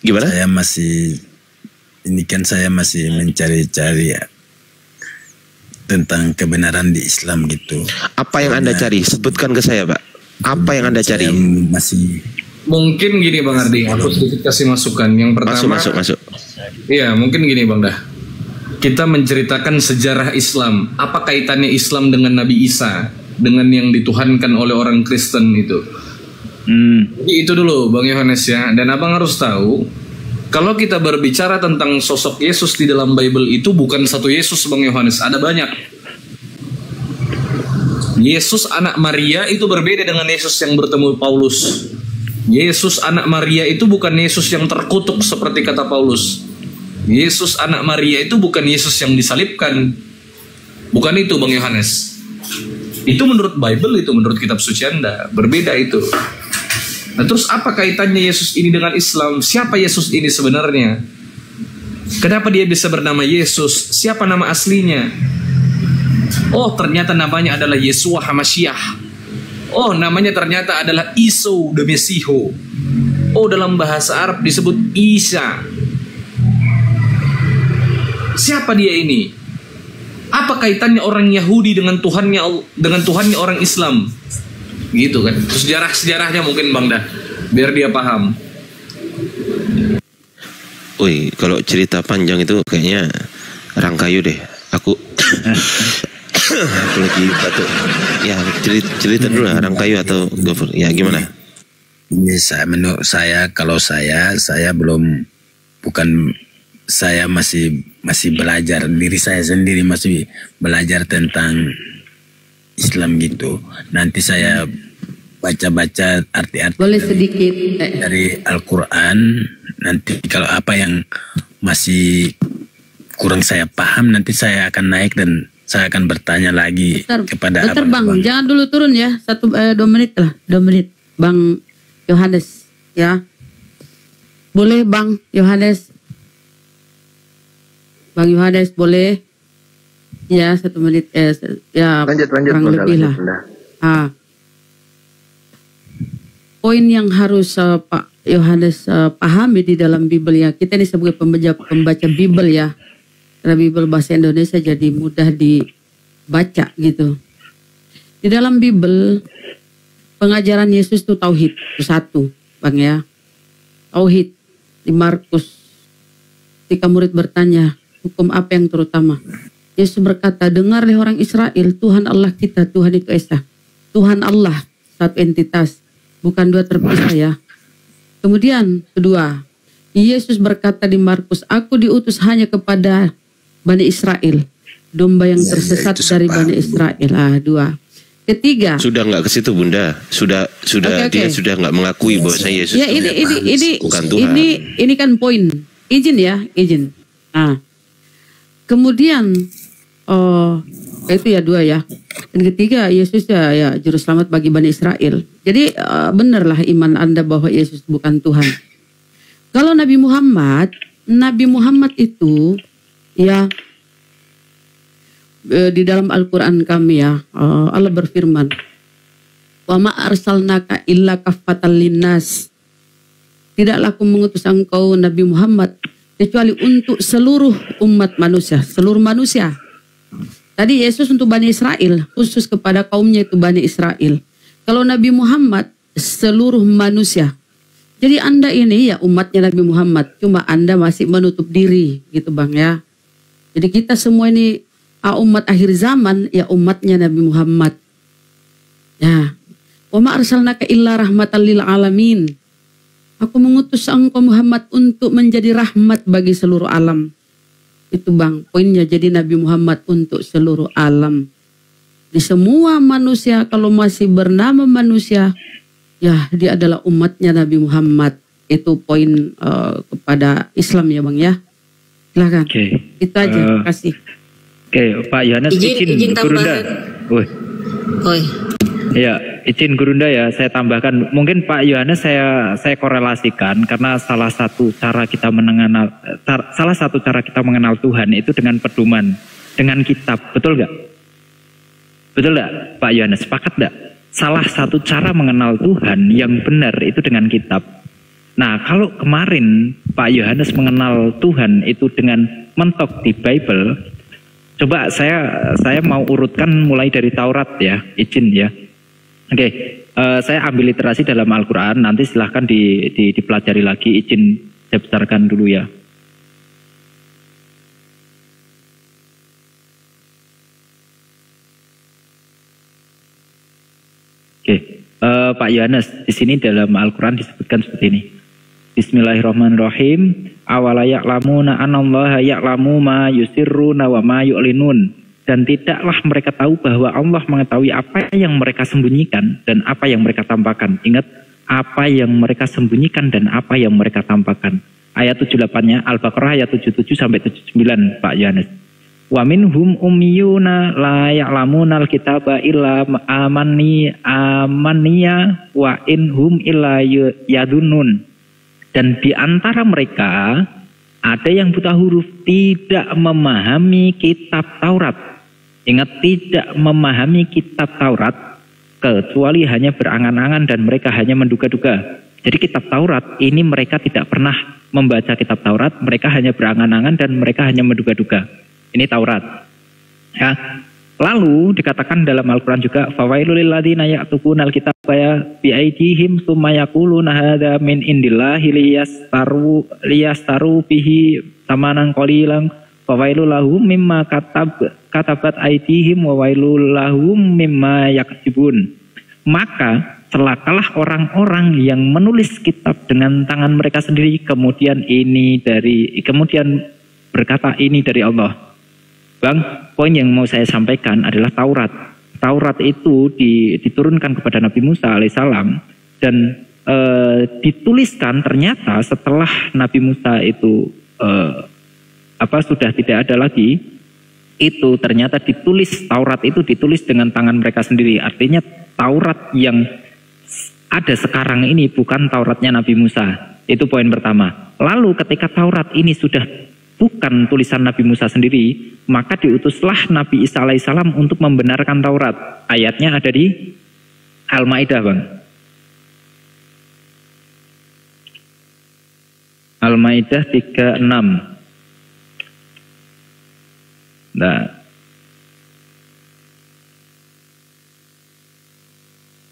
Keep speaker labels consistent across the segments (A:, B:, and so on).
A: Gimana?
B: Saya masih mencari-cari ya, tentang kebenaran di Islam gitu.
A: Apa yang Anda cari? Sebutkan ke saya, Pak. Apa yang Anda cari?
B: Masih
C: mungkin gini Bang Ardi, aku sedikit kasih masukan. Yang pertama,
A: masuk.
C: Iya, mungkin gini Bang Dah. Kita menceritakan sejarah Islam. Apa kaitannya Islam dengan Nabi Isa, dengan yang dituhankan oleh orang Kristen itu? Jadi itu dulu Bang Yohanes ya. Dan Abang harus tahu, kalau kita berbicara tentang sosok Yesus di dalam Bible itu bukan satu Yesus Bang Yohanes, ada banyak. Yesus anak Maria itu berbeda dengan Yesus yang bertemu Paulus. Yesus anak Maria itu bukan Yesus yang terkutuk seperti kata Paulus. Yesus anak Maria itu bukan Yesus yang disalibkan. Bukan itu Bang Yohanes. Itu menurut Bible, itu menurut kitab suci Anda. Berbeda itu. Nah terus apa kaitannya Yesus ini dengan Islam? Siapa Yesus ini sebenarnya? Kenapa dia bisa bernama Yesus? Siapa nama aslinya? Oh ternyata namanya adalah Yeshua HaMashiach. Oh namanya ternyata adalah Iso the Mesiho. Oh dalam bahasa Arab disebut Isa. Siapa dia ini? Apa kaitannya orang Yahudi dengan Tuhannya orang Islam? Gitu kan. Sejarahnya mungkin Bang Dah, biar dia paham.
A: Wih, kalau cerita panjang itu kayaknya Rangkayu deh. Aku lagi batuk. Ya, cerita dulu Rangkayu atau Gofur. Ya, gimana?
B: Ini menurut saya, kalau saya masih belajar, diri saya sendiri masih belajar tentang Islam gitu. Nanti saya baca-baca arti-arti dari Al-Quran. Nanti kalau apa yang masih kurang saya paham, nanti saya akan naik dan saya akan bertanya lagi kepada
D: Bang, jangan dulu turun ya, 2 menit lah, 2 menit Bang Yohanes ya. Boleh Bang Yohanes? Bang Yohanes boleh? Ya 1 menit ya
E: lanjut
D: kurang lebih lah. Poin yang harus Pak Yohanes pahami di dalam Bible ya, kita ini sebagai pembaca Bible ya, karena Bible bahasa Indonesia jadi mudah dibaca gitu. Di dalam Bible pengajaran Yesus itu tauhid, itu satu Bang ya, tauhid. Di Markus ketika murid bertanya, hukum apa yang terutama? Yesus berkata, dengarlah orang Israel, Tuhan Allah kita, Tuhan itu Esa. Tuhan Allah, satu entitas, bukan dua terpisah ya. Kemudian kedua, Yesus berkata di Markus, aku diutus hanya kepada Bani Israel, domba yang tersesat dari Bani Israel. Dua. Ketiga.
A: Sudah nggak ke situ Bunda, sudah okay. Dia sudah nggak mengakui bahwa saya Yesus.
D: Ya ini
A: bukan Tuhan.
D: Ini kan poin. Izin ya, izin. Kemudian itu ya 2 ya. Dan ketiga, Yesus ya juru selamat bagi Bani Israel. Jadi benarlah iman Anda bahwa Yesus bukan Tuhan. Kalau Nabi Muhammad itu ya di dalam Al-Quran kami ya, Allah berfirman, wa ma arsalnaka illa kaffatan linnas. Tidaklah aku mengutus engkau Nabi Muhammad kecuali untuk seluruh umat manusia, seluruh manusia. Tadi Yesus untuk Bani Israel, khusus kepada kaumnya itu Bani Israel. Kalau Nabi Muhammad seluruh manusia. Jadi Anda ini ya umatnya Nabi Muhammad, cuma Anda masih menutup diri gitu Bang ya. Jadi kita semua ini umat akhir zaman ya umatnya Nabi Muhammad. Ya. Wa ma arsalnaka illa rahmatan lil alamin. Aku mengutus engkau Muhammad untuk menjadi rahmat bagi seluruh alam. Itu Bang, poinnya, jadi Nabi Muhammad untuk seluruh alam. Di semua manusia, kalau masih bernama manusia, ya dia adalah umatnya Nabi Muhammad. Itu poin kepada Islam ya Bang ya. Silahkan. Itu aja, terima kasih.
E: Pak Yohanes, izin Gurunda. Ya, izin Gurunda ya, saya tambahkan. Mungkin Pak Yohanes saya korelasikan karena salah satu cara kita mengenal Tuhan itu dengan pedoman, dengan kitab. Betul nggak? Betul nggak, Pak Yohanes? Sepakat nggak? Salah satu cara mengenal Tuhan yang benar itu dengan kitab. Nah, kalau kemarin Pak Yohanes mengenal Tuhan itu dengan mentok di Bible, coba saya mau urutkan mulai dari Taurat ya, izin ya. Oke, saya ambil literasi dalam Al-Quran, nanti silahkan dipelajari lagi, izin saya besarkan dulu ya. Oke, Pak Yohanes, di sini dalam Al-Quran disebutkan seperti ini. Bismillahirrahmanirrahim. Awala ya'lamuna anallaha ya'lamu ma yusirruna wa ma yu'linun. Dan tidaklah mereka tahu bahwa Allah mengetahui apa yang mereka sembunyikan dan apa yang mereka tampakkan. Ingat, apa yang mereka sembunyikan dan apa yang mereka tampakkan. Ayat 78-nya Al-Baqarah ayat 77 sampai 79, Pak Yohanes. Wa minhum ummiyuna la ya'lamunal kitaba illa amaniya wa inhum illa yadunun. Dan di antara mereka ada yang buta huruf, tidak memahami kitab Taurat. Ingat, tidak memahami kitab Taurat kecuali hanya berangan-angan dan mereka hanya menduga-duga. Jadi kitab Taurat ini mereka tidak pernah membaca kitab Taurat, mereka hanya berangan-angan dan mereka hanya menduga-duga. Ini Taurat. Ya. Lalu dikatakan dalam Al-Quran juga, fawailul lil ladzina ya'tuqunal kitaba bi'aydihim tsumma yaquluna hadza min indillahi liyastaru bihi tsamanan qalilan fawailul lahum mimma katabat aydihim wa wailul lahum mimma yaksibun. Maka celakalah orang-orang yang menulis kitab dengan tangan mereka sendiri kemudian berkata ini dari Allah. Bang, poin yang mau saya sampaikan adalah Taurat. Taurat itu diturunkan kepada Nabi Musa alaihissalam dan dituliskan ternyata setelah Nabi Musa itu sudah tidak ada lagi, itu ternyata Taurat itu ditulis dengan tangan mereka sendiri. Artinya Taurat yang ada sekarang ini bukan Tauratnya Nabi Musa. Itu poin pertama. Lalu ketika Taurat ini sudah bukan tulisan Nabi Musa sendiri, maka diutuslah Nabi Isa alaihissalam untuk membenarkan Taurat. Ayatnya ada di Al-Maidah, Bang. Al-Maidah 36. Nah.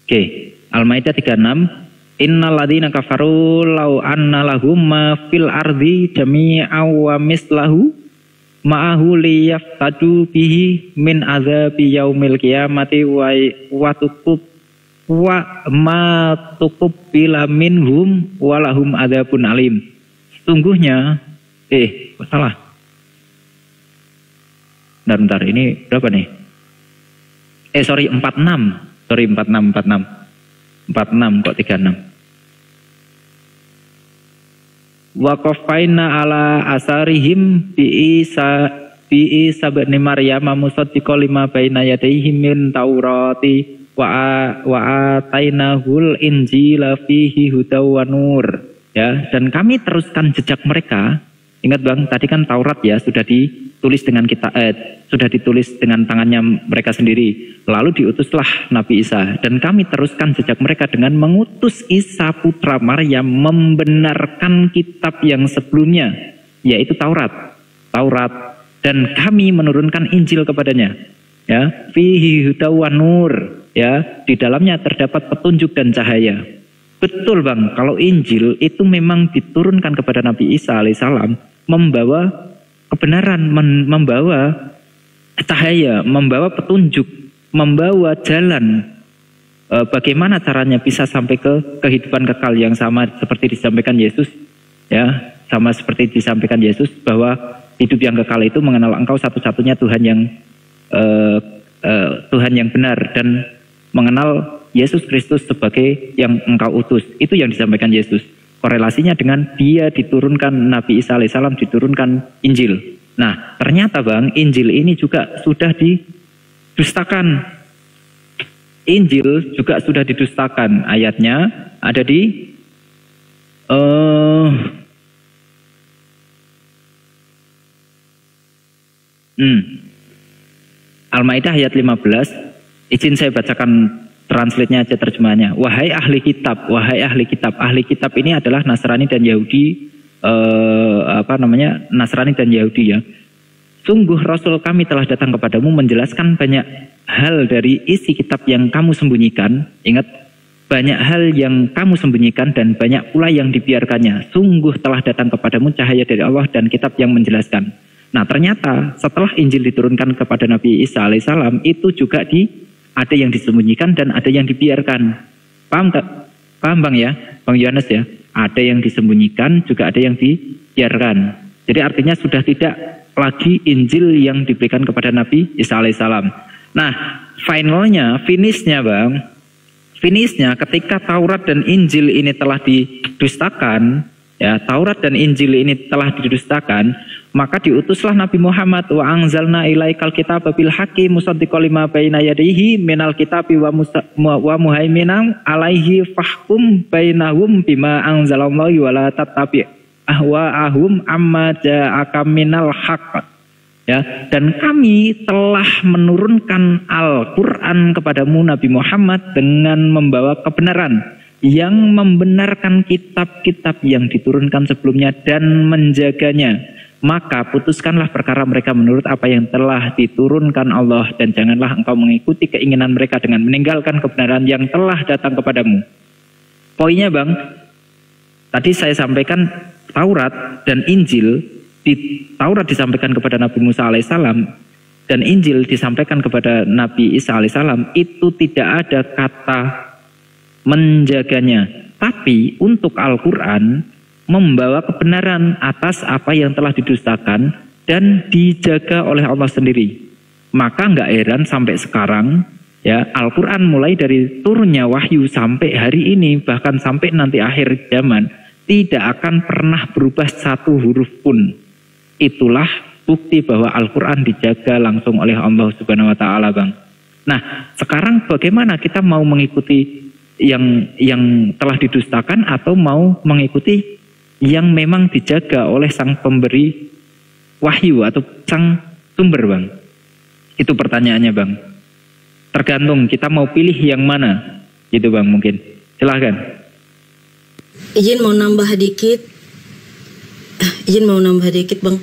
E: Oke, Al-Maidah 36. Innal ladzina kafaru law anna lahum ma fil ardi jami'an wa mislahu ma'ahu liyaftadu bihi min azabi yaumil qiyamati wa tuqub wa ma tuqbila minhum wa lahum adzabun alim. Sesungguhnya salah. Bentar, ini berapa nih? 46. 46 kok 36. Wa qafaina ala asarihim bi Isa bin Maryam musaddiqan lima baina yadayhi min Taurati wa atainahul injila fihi hudaw wa nur. Ya, dan kami teruskan jejak mereka. Ingat Bang, tadi kan Taurat ya sudah ditulis dengan sudah ditulis dengan tangannya mereka sendiri. Lalu diutuslah Nabi Isa dan kami teruskan jejak mereka dengan mengutus Isa putra Maryam membenarkan kitab yang sebelumnya, yaitu Taurat dan kami menurunkan Injil kepadanya. Ya, fihi hudaw wa nur, ya, di dalamnya terdapat petunjuk dan cahaya. Betul Bang, kalau Injil itu memang diturunkan kepada Nabi Isa alaihissalam membawa kebenaran, membawa cahaya, membawa petunjuk, membawa jalan bagaimana caranya bisa sampai ke kehidupan kekal yang sama seperti disampaikan Yesus, ya, sama seperti disampaikan Yesus bahwa hidup yang kekal itu mengenal Engkau satu-satunya Tuhan yang benar dan mengenal Yesus Kristus sebagai yang Engkau utus. Itu yang disampaikan Yesus. Korelasinya dengan dia diturunkan Nabi Isa alaihissalam diturunkan Injil. Nah, ternyata Bang, Injil ini juga sudah didustakan. Injil juga sudah didustakan. Ayatnya ada di Al-Maidah ayat 15. Izin saya bacakan translate-nya aja terjemahnya. Wahai ahli kitab, wahai ahli kitab. Ahli kitab ini adalah Nasrani dan Yahudi, Nasrani dan Yahudi ya. Sungguh Rasul kami telah datang kepadamu menjelaskan banyak hal dari isi kitab yang kamu sembunyikan. Ingat, banyak hal yang kamu sembunyikan dan banyak pula yang dibiarkannya. Sungguh telah datang kepadamu cahaya dari Allah dan kitab yang menjelaskan. Nah ternyata setelah Injil diturunkan kepada Nabi Isa alaihissalam, itu juga ada yang disembunyikan dan ada yang dibiarkan. Paham tak? Paham Bang ya? Bang Yohanes ya? Ada yang disembunyikan, juga ada yang dibiarkan. Jadi artinya sudah tidak lagi Injil yang diberikan kepada Nabi Isa alaihissalam. Nah, finishnya Bang, finishnya ketika Taurat dan Injil ini telah didustakan, ya, Taurat dan Injil ini telah didustakan, maka diutuslah Nabi Muhammad, wa anzalna ilaikal kitaba bil haqqi musaddiqal lima baina yadayhi minal kitabi wa muhaiminan alaihi fahkum bainahum bima anzalallahu wa la tattabi' ahwa'ahum amma ja'aka minal haqq. Ya, dan kami telah menurunkan Al-Quran kepadamu Nabi Muhammad dengan membawa kebenaran yang membenarkan kitab-kitab yang diturunkan sebelumnya dan menjaganya. Maka putuskanlah perkara mereka menurut apa yang telah diturunkan Allah, dan janganlah engkau mengikuti keinginan mereka dengan meninggalkan kebenaran yang telah datang kepadamu. Poinnya Bang, tadi saya sampaikan Taurat dan Injil. Taurat disampaikan kepada Nabi Musa alaihissalam dan Injil disampaikan kepada Nabi Isa alaihissalam, itu tidak ada kata menjaganya. Tapi untuk Al-Quran membawa kebenaran atas apa yang telah didustakan dan dijaga oleh Allah sendiri. Maka nggak heran sampai sekarang ya, Al-Quran mulai dari turunnya wahyu sampai hari ini, bahkan sampai nanti akhir zaman, tidak akan pernah berubah satu huruf pun. Itulah bukti bahwa Al-Quran dijaga langsung oleh Allah Subhanahu wa Ta'ala Bang. Nah sekarang bagaimana kita mau mengikuti yang telah didustakan atau mau mengikuti yang memang dijaga oleh sang pemberi wahyu atau sang sumber Bang? Itu pertanyaannya Bang. Tergantung kita mau pilih yang mana gitu Bang, mungkin. Silahkan.
F: Izin mau nambah dikit Bang,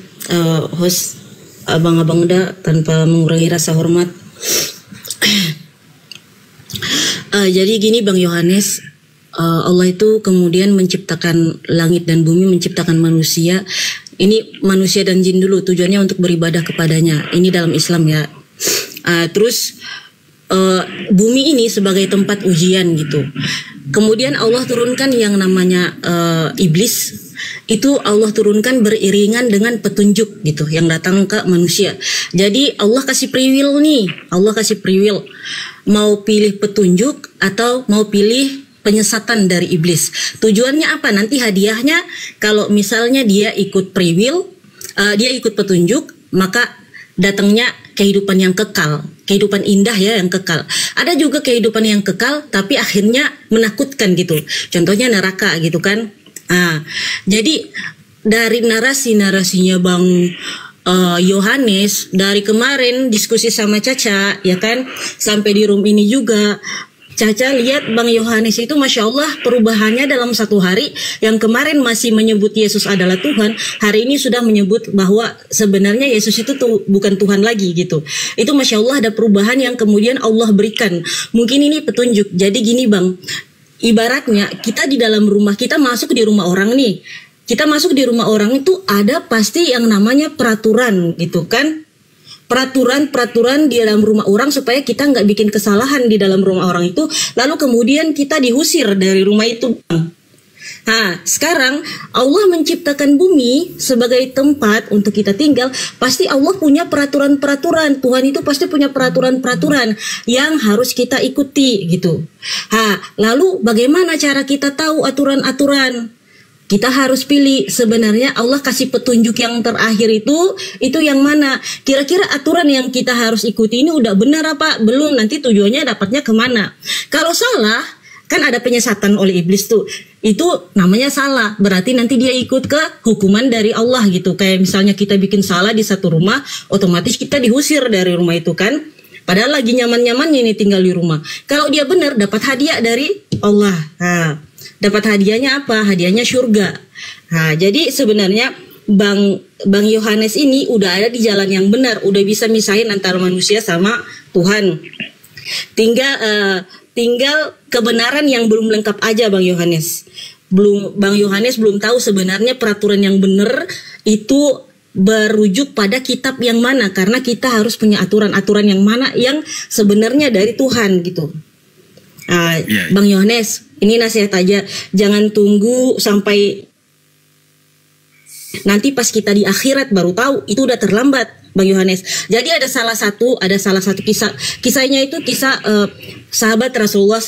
F: host abang-abang da tanpa mengurangi rasa hormat. Jadi gini Bang Yohanes, Allah itu kemudian menciptakan langit dan bumi, menciptakan manusia. Ini manusia dan jin dulu, tujuannya untuk beribadah kepadanya. Ini dalam Islam ya. Terus bumi ini sebagai tempat ujian gitu. Kemudian Allah turunkan yang namanya iblis. Itu Allah turunkan beriringan dengan petunjuk gitu yang datang ke manusia. Jadi Allah kasih free will nih. Allah kasih free will. Mau pilih petunjuk atau mau pilih penyesatan dari iblis. Tujuannya apa? Nanti hadiahnya kalau misalnya dia ikut free will, dia ikut petunjuk, maka datangnya kehidupan yang kekal, kehidupan indah ya yang kekal. Ada juga kehidupan yang kekal tapi akhirnya menakutkan gitu. Contohnya neraka gitu kan. Jadi dari narasinya Bang Yohanes dari kemarin diskusi sama Caca ya kan, sampai di room ini juga Caca lihat Bang Yohanes itu Masya Allah perubahannya dalam satu hari. Yang kemarin masih menyebut Yesus adalah Tuhan, hari ini sudah menyebut bahwa sebenarnya Yesus itu bukan Tuhan lagi gitu. Itu Masya Allah ada perubahan yang kemudian Allah berikan. Mungkin ini petunjuk. Jadi gini Bang, ibaratnya kita di dalam rumah, kita masuk di rumah orang nih. Kita masuk di rumah orang itu ada pasti yang namanya peraturan gitu kan. Peraturan di dalam rumah orang supaya kita nggak bikin kesalahan di dalam rumah orang itu. Lalu kemudian kita diusir dari rumah itu. Nah sekarang Allah menciptakan bumi sebagai tempat untuk kita tinggal. Pasti Allah punya peraturan-peraturan. Tuhan itu pasti punya peraturan-peraturan yang harus kita ikuti gitu. Lalu bagaimana cara kita tahu aturan-aturan? Kita harus pilih sebenarnya Allah kasih petunjuk yang terakhir itu yang mana? Kira-kira aturan yang kita harus ikuti ini udah benar apa? Belum, nanti tujuannya dapatnya kemana? Kalau salah, kan ada penyesatan oleh iblis tuh. Itu namanya salah, berarti nanti dia ikut ke hukuman dari Allah gitu. Kayak misalnya kita bikin salah di satu rumah, otomatis kita diusir dari rumah itu kan. Padahal lagi nyaman-nyamannya ini tinggal di rumah. Kalau dia benar dapat hadiah dari Allah. Nah, dapat hadiahnya apa? Hadiahnya surga. Nah, jadi sebenarnya Bang Yohanes ini udah ada di jalan yang benar, udah bisa misahin antara manusia sama Tuhan. Tinggal kebenaran yang belum lengkap aja Bang Yohanes. Bang Yohanes belum tahu sebenarnya peraturan yang benar itu berujuk pada kitab yang mana, karena kita harus punya aturan-aturan yang mana yang sebenarnya dari Tuhan gitu. Bang Yohanes, ini nasihat aja, jangan tunggu sampai nanti pas kita di akhirat baru tahu, itu udah terlambat Bang Yohanes. Jadi ada salah satu kisahnya itu kisah sahabat Rasulullah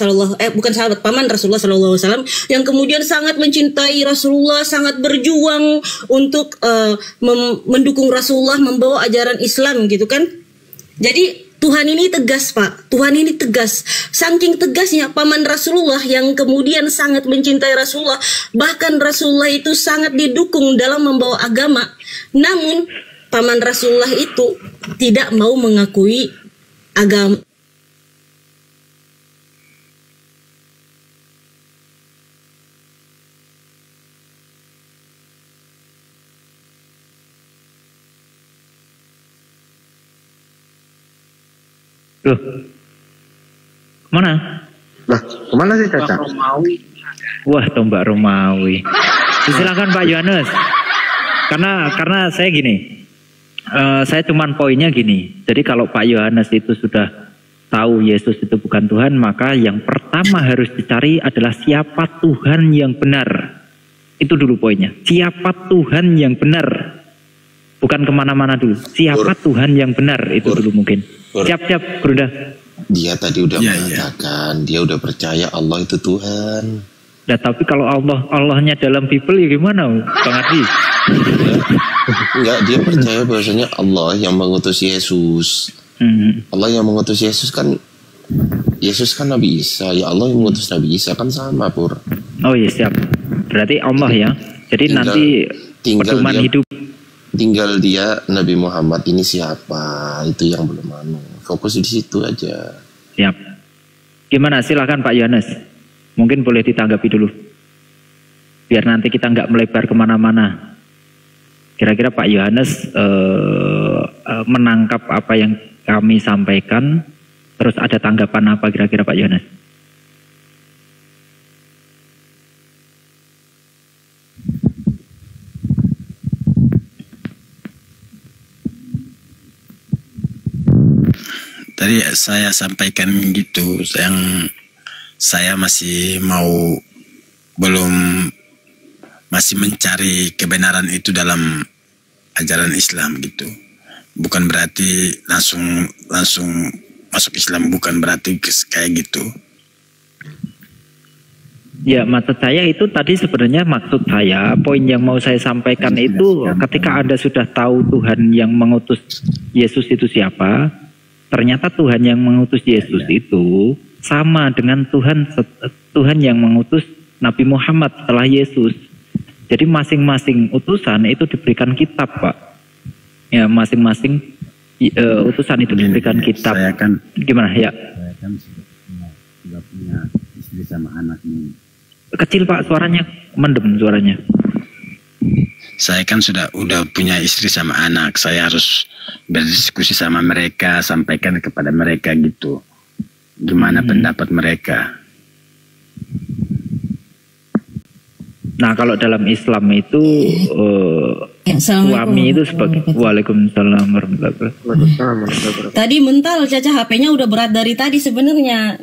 F: paman Rasulullah SAW yang kemudian sangat mencintai Rasulullah, sangat berjuang untuk mendukung Rasulullah membawa ajaran Islam gitu kan. Jadi Tuhan ini tegas Pak, Tuhan ini tegas. Saking tegasnya paman Rasulullah yang kemudian sangat mencintai Rasulullah, bahkan Rasulullah itu sangat didukung dalam membawa agama. Namun paman Rasulullah itu tidak mau mengakui agama.
E: Loh, kemana?
G: Lah, kemana sih Caca?
E: Wah, Mbak Romawi. Silakan Pak Yohanes. Karena saya gini, saya cuman poinnya gini. Jadi kalau Pak Yohanes itu sudah tahu Yesus itu bukan Tuhan, maka yang pertama harus dicari adalah siapa Tuhan yang benar. Itu dulu poinnya. Siapa Tuhan yang benar? Bukan kemana-mana dulu. Siapa Tuhan yang benar itu dulu mungkin. Siap, Brunda.
A: Dia tadi udah mengatakan, dia udah percaya Allah itu Tuhan.
E: Nah, tapi kalau Allahnya dalam Bible ya gimana, Bang Adi?
A: Enggak, dia percaya bahwasanya Allah yang mengutus Yesus. Allah yang mengutus Yesus kan Nabi Isa. Ya Allah yang mengutus Nabi Isa kan sama, Pur.
E: Oh iya, siap. Berarti Allah ya. Jadi nanti pedoman hidup.
A: Tinggal dia Nabi Muhammad ini siapa, itu yang belum fokus di situ aja.
E: Siap. Gimana, silakan Pak Yohanes. Mungkin boleh ditanggapi dulu, biar nanti kita nggak melebar kemana-mana. Kira-kira Pak Yohanes menangkap apa yang kami sampaikan, terus ada tanggapan apa kira-kira Pak Yohanes?
B: Tadi saya sampaikan gitu, yang saya masih masih mencari kebenaran itu dalam ajaran Islam gitu. Bukan berarti langsung masuk Islam, bukan berarti kayak gitu.
E: Ya, maksud saya itu tadi sebenarnya poin yang mau saya sampaikan itu ketika Anda sudah tahu Tuhan yang mengutus Yesus itu siapa, ternyata Tuhan yang mengutus Yesus itu sama dengan Tuhan yang mengutus Nabi Muhammad setelah Yesus. Jadi masing-masing utusan itu diberikan kitab, Pak. Ya, masing-masing utusan itu diberikan kitab.
B: Saya kan
E: gimana ya?
B: Saya kan sudah punya istri sama anak nih.
E: Kecil Pak, suaranya mendem suaranya.
B: Saya kan udah punya istri sama anak. Saya harus berdiskusi sama mereka, sampaikan kepada mereka gitu. Gimana pendapat mereka?
E: Nah, kalau dalam Islam itu suami itu sebagai Waalaikumsalam warahmatullahi wabarakatuh.
F: Tadi mental Caca, HP-nya udah berat dari tadi sebenarnya.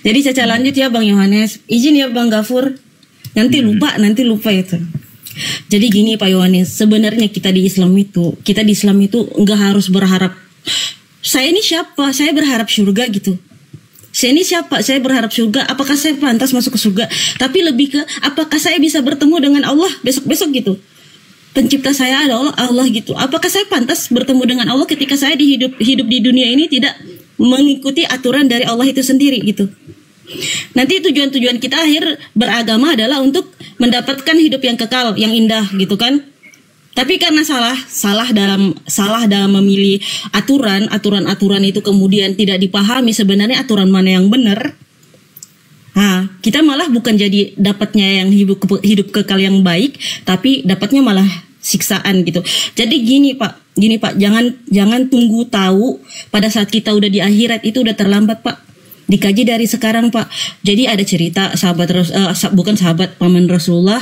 F: Jadi Caca lanjut ya Bang Yohanes. Izin ya Bang Gafur. Nanti lupa itu. Jadi gini Pak Yohanes, sebenarnya kita di Islam itu nggak harus berharap saya ini siapa, saya berharap surga gitu. Saya ini siapa, saya berharap surga, apakah saya pantas masuk ke surga. Tapi lebih ke apakah saya bisa bertemu dengan Allah besok-besok gitu. Pencipta saya adalah Allah gitu. Apakah saya pantas bertemu dengan Allah ketika saya hidup di dunia ini tidak mengikuti aturan dari Allah itu sendiri gitu. Nanti tujuan kita akhir beragama adalah untuk mendapatkan hidup yang kekal, yang indah gitu kan. Tapi karena salah dalam memilih aturan itu kemudian tidak dipahami sebenarnya aturan mana yang benar. Nah, kita malah bukan jadi dapatnya yang hidup kekal yang baik, tapi dapatnya malah siksaan gitu. Jadi gini Pak, jangan tunggu tahu pada saat kita udah di akhirat, itu udah terlambat Pak. Dikaji dari sekarang Pak. Jadi ada cerita paman Rasulullah